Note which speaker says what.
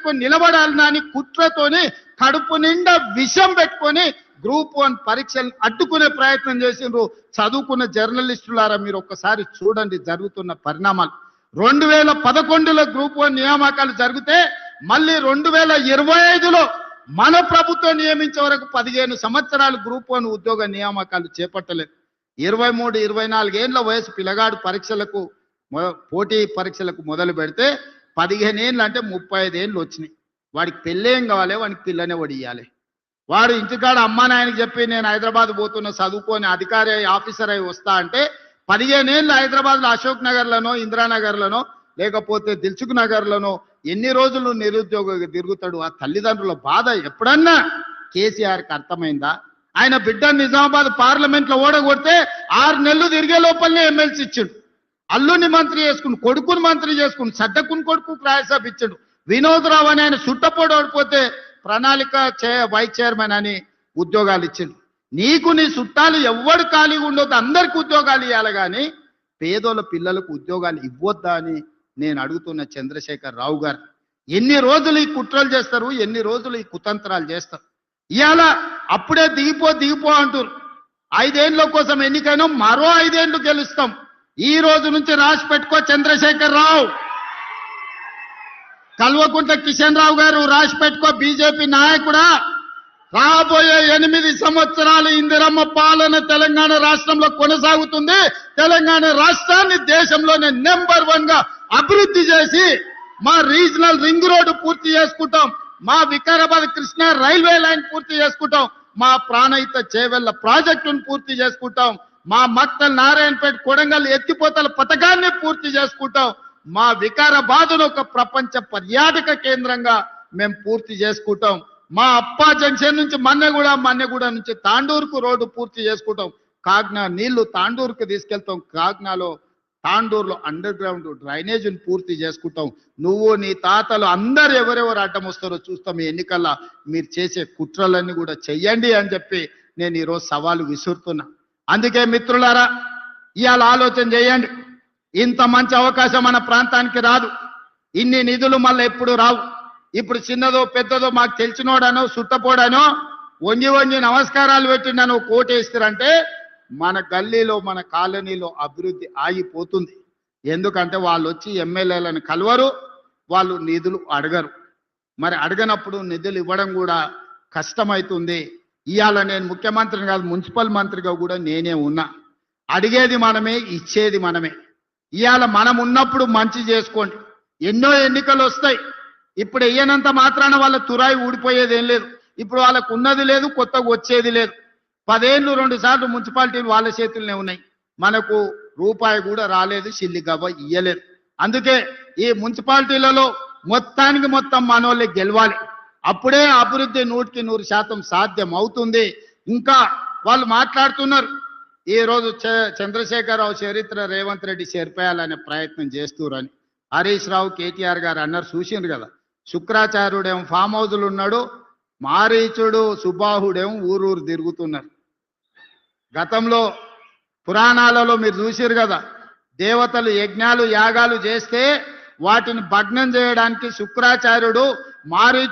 Speaker 1: పెట్టుకొని నిలబడాలన్నా అని కుట్రతోని కడుపు నిండా విషం పెట్టుకొని గ్రూప్ 1 పరీక్షలు అడ్డుకునే ప్రయత్నం చేసిండ్రు. చదువుకున్న జర్నలిస్టులారా మీరు ఒక్కసారి చూడండి జరుగుతున్న పరిణామాలు. 2011లో గ్రూప్ 1 నియామకాలు జరిగితే మళ్ళీ 2025లో మన ప్రభుత్వం నియమించే వరకు 15 సంవత్సరాలు గ్రూప్ 1 ఉద్యోగ నియామకాలు చేపట్టలేదు. 23, 24 ఏళ్ల వయసు పిల్లగాడు పరీక్షలకు పోటీ పరీక్షలకు మొదలు పెడితే 15 ఏళ్ళు అంటే 35 ఏళ్ళు వచ్చినాయి. వాడికి పెళ్ళేం కావాలి, వాడికి పిల్లనే వడియాలి. వాడు ఇంటికాడ అమ్మా నాయనకి చెప్పి నేను హైదరాబాద్ పోతున్న చదువుకొని అధికారి ఆఫీసర్ అయి వస్తా అంటే 15 ఏళ్ళు హైదరాబాద్లో అశోక్ నగర్లోనో ఇందిరానగర్లోనో లేకపోతే దిల్సుఖ్ నగర్లోనో ఎన్ని రోజులు నిరుద్యోగ తిరుగుతాడు? ఆ తల్లిదండ్రుల బాధ ఎప్పుడన్నా కేసీఆర్కి అర్థమైందా? ఆయన బిడ్డ నిజామాబాద్ పార్లమెంట్లో ఓడగొడితే 6 నెలలు తిరిగే లోపలనే ఎమ్మెల్సీ ఇచ్చిండు. అల్లుని మంత్రి చేసుకుని కొడుకుని మంత్రి చేసుకుని సడ్డకుని కొడుకు రాజ్యసభ ఇచ్చాడు. వినోద్ రావు అని ఆయన సుట్టపోడు ఓడిపోతే ప్రణాళిక వైస్ చైర్మన్ అని ఉద్యోగాలు ఇచ్చిండు. నీకు నీ చుట్టాలు ఎవ్వడు ఖాళీగా ఉండొద్దు, అందరికి ఉద్యోగాలు ఇవ్వాలి, కానీ పేదోళ్ళ పిల్లలకు ఉద్యోగాలు ఇవ్వొద్దా అని నేను అడుగుతున్న చంద్రశేఖర్ రావు గారు. ఎన్ని రోజులు ఈ కుట్రలు చేస్తారు, ఎన్ని రోజులు ఈ కుతంత్రాలు చేస్తారు? ఇవాళ అప్పుడే దిగిపో అంటారు. 5 ఏళ్ళ కోసం ఎన్నికైనా మరో 5 ఏళ్ళు గెలుస్తాం. ఈ రోజు నుంచి రాసి పెట్టుకో చంద్రశేఖర్ రావు, కల్వకుంట్ల కిషన్ రావు గారు రాసి పెట్టుకో. బీజేపీ నాయకుడా, రాబోయే 8 సంవత్సరాలు ఇందిరమ్మ పాలన తెలంగాణ రాష్ట్రంలో కొనసాగుతుంది. తెలంగాణ రాష్ట్రాన్ని దేశంలోనే నెంబర్ 1 గా అభివృద్ధి చేసి మా రీజనల్ రింగ్ రోడ్డు పూర్తి చేసుకుంటాం, మా వికారాబాద్ కృష్ణా రైల్వే లైన్ పూర్తి చేసుకుంటాం, మా ప్రాణహిత చేవెళ్ల ప్రాజెక్టును పూర్తి చేసుకుంటాం, మా మక్తల్ నారాయణపేట కొడంగల్ ఎత్తిపోతల పథకాన్ని పూర్తి చేసుకుంటాం, మా వికారాబాద్ను ఒక ప్రపంచ పర్యాటక కేంద్రంగా మేము పూర్తి చేసుకుంటాం, మా అప్పా జంక్షన్ నుంచి మన్నెగూడ నుంచి తాండూరుకు రోడ్డు పూర్తి చేసుకుంటాం, కాగ్నా నీళ్లు తాండూరుకు తీసుకెళ్తాం, కాగ్నాలో తాండూరులో అండర్ గ్రౌండ్ డ్రైనేజీని పూర్తి చేసుకుంటాం. నువ్వు నీ తాతలు అందరు ఎవరెవరు అడ్డం వస్తారో చూస్తాం. ఈ ఎన్నికల్లో మీరు చేసే కుట్రలన్నీ కూడా చెయ్యండి అని చెప్పి నేను ఈరోజు సవాలు విసురుతున్నా. అందుకే మిత్రులారా, ఇవాళ ఆలోచన చేయండి. ఇంత మంచి అవకాశం మన ప్రాంతానికి రాదు, ఇన్ని నిధులు మళ్ళీ ఎప్పుడు రావు. ఇప్పుడు చిన్నదో పెద్దదో మాకు తెలిసినోడనో సుట్టపోడానో వంగి నమస్కారాలు పెట్టిండనో కోటేస్తారంటే మన గల్లీలో మన కాలనీలో అభివృద్ధి ఆగిపోతుంది. ఎందుకంటే వాళ్ళు వచ్చి ఎమ్మెల్యేలను కలవరు, వాళ్ళు నిధులు అడగరు. మరి అడగనప్పుడు నిధులు ఇవ్వడం కూడా కష్టమవుతుంది. ఇవాళ నేను ముఖ్యమంత్రిని కాదు, మున్సిపల్ మంత్రిగా కూడా నేనే ఉన్నా. అడిగేది మనమే, ఇచ్చేది మనమే. ఇవాళ మనం ఉన్నప్పుడు మంచి చేసుకోండి. ఎన్నో ఎన్నికలు వస్తాయి. ఇప్పుడు వెయ్యనంత మాత్రాన వాళ్ళ తురాయి ఊడిపోయేది ఏం లేదు. ఇప్పుడు వాళ్ళకు ఉన్నది లేదు, కొత్తగా వచ్చేది లేదు. 10 ఏళ్ళు 2 సార్లు మున్సిపాలిటీలు వాళ్ళ చేతుల్లోనే ఉన్నాయి. మనకు రూపాయి కూడా రాలేదు, సిల్లి గవ్వ ఇయ్యలేదు. అందుకే ఈ మున్సిపాలిటీలలో మొత్తానికి మొత్తం మనోళ్ళే గెలవాలి. అప్పుడే అభివృద్ధి 100% సాధ్యం అవుతుంది. ఇంకా వాళ్ళు మాట్లాడుతున్నారు, ఈ రోజు చంద్రశేఖరరావు చరిత్ర రేవంత్ రెడ్డి చేర్పేయాలనే ప్రయత్నం చేస్తున్నారు. హరీష్ రావు కేటీఆర్ గారు అన్నారు, చూసిండ్రు కదా. శుక్రాచార్యుడేమో ఫామ్ హౌస్లు ఉన్నాడు, మారీచుడు సుబాహుడేమో ఊరూరు తిరుగుతున్నారు. గతంలో పురాణాలలో మీరు చూసిరు కదా, దేవతలు యజ్ఞాలు యాగాలు చేస్తే వాటిని భగ్నం చేయడానికి శుక్రాచార్యుడు మారీ